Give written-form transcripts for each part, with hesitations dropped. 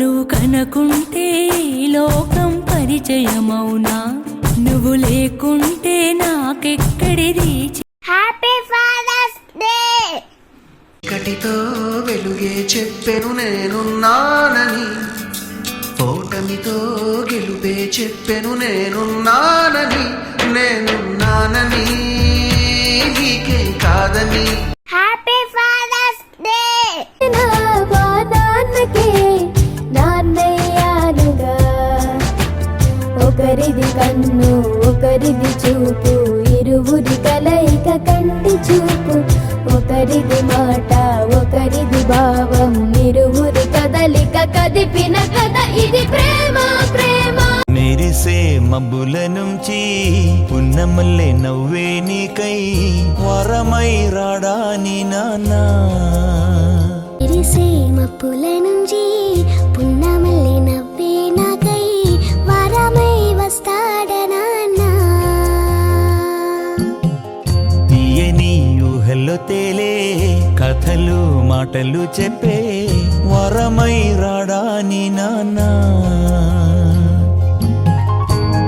నువ్వు కనకుంటే లోకం పరిచయమౌనా, నువ్వు లేకుంటే నాకెక్కడిది. Happy father's day. చీకటితో వెలుగే చెప్పెను నేనున్నానని, ఓటమితో గెలుపే చెప్పెను నేనున్నానని, నేనున్నానని నీకేం కాదని. Happy father's day. నాన్నకే నాన్నయ్యానుగా, ఒకరిది కన్ను ఒకరిది చూపు, ఇరువురి కలయిక కంటి చూపు, ఒకరిది మాట ఒకరిది భావం, ఇరువురి కదలిక కదిపిన కథ ఇది ప్రేమ ప్రేమ. మెరిసే మబ్బుల నుంచి పున్నమల్లె నవ్వే నీకై వరమై రాడాని నాన్నా. మెరిసే మబ్బుల నుంచి పున్నమల్లె నవ్వే నాకై వరమై వస్తాడ నాన్నా. తీయని ఊహల్లో తేలే కథలు మాటలు చెప్పే వరమై రాడాని నాన్నా.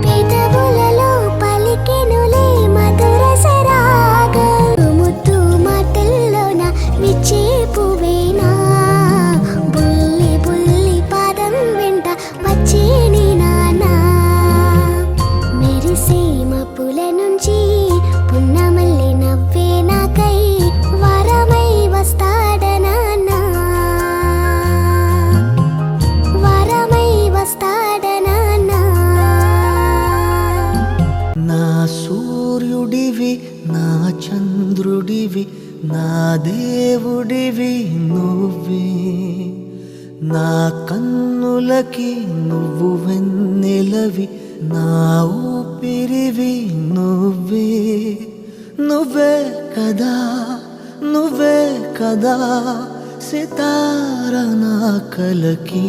పెదవులలో పలికెనులే మధుర సరాగం, ముద్దు మాటల్లోన విచ్చే పువ్వేనా, బుల్లి బుల్లి పాదం వెంట వచ్చే నీ నాన్నా. మెరిసే మబ్బుల నుంచి పున్నమల్లె నవ్వే నాకై వరమై వస్తాడ నాన్నా, వరమై వస్తాడ నాన్నా. నా సూర్యుడివి నా చంద్రుడివి నా దేవుడివి నువ్వే, నా కన్నులకి నువ్వు వెన్నెలవి, నా ఊపిరివి నువ్వే. నువ్వే కదా నువ్వే కదా సితార నా కలకి,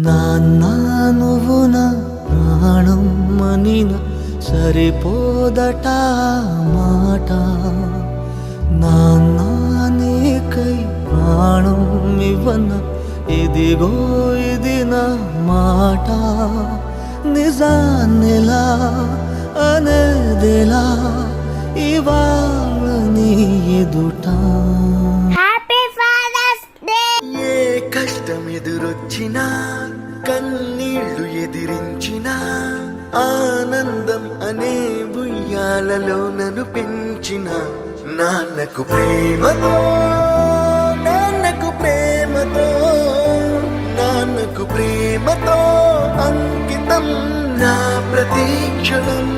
నాన్నా నువ్వు నా ప్రాణం మనిన సరిపోదట మాట, నాన్నా నీకై ప్రాణం ఇవ్వన ఇదిగో ఇది నా మాట, నిజాన్నిలా అనేదిలా ఇవాళ నీ ఎదుట. Happy father's day. ఏ కష్టం ఎదురొచ్చినా కన్నీళ్లు ఎదిరించిన, ఆనందం అనే ఉయ్యాలలో నన్ను పెంచిన, నాన్నకు ప్రేమతో నాన్నకు ప్రేమతో నాన్నకు ప్రేమతో అంకితం నా ప్రతి క్షణం.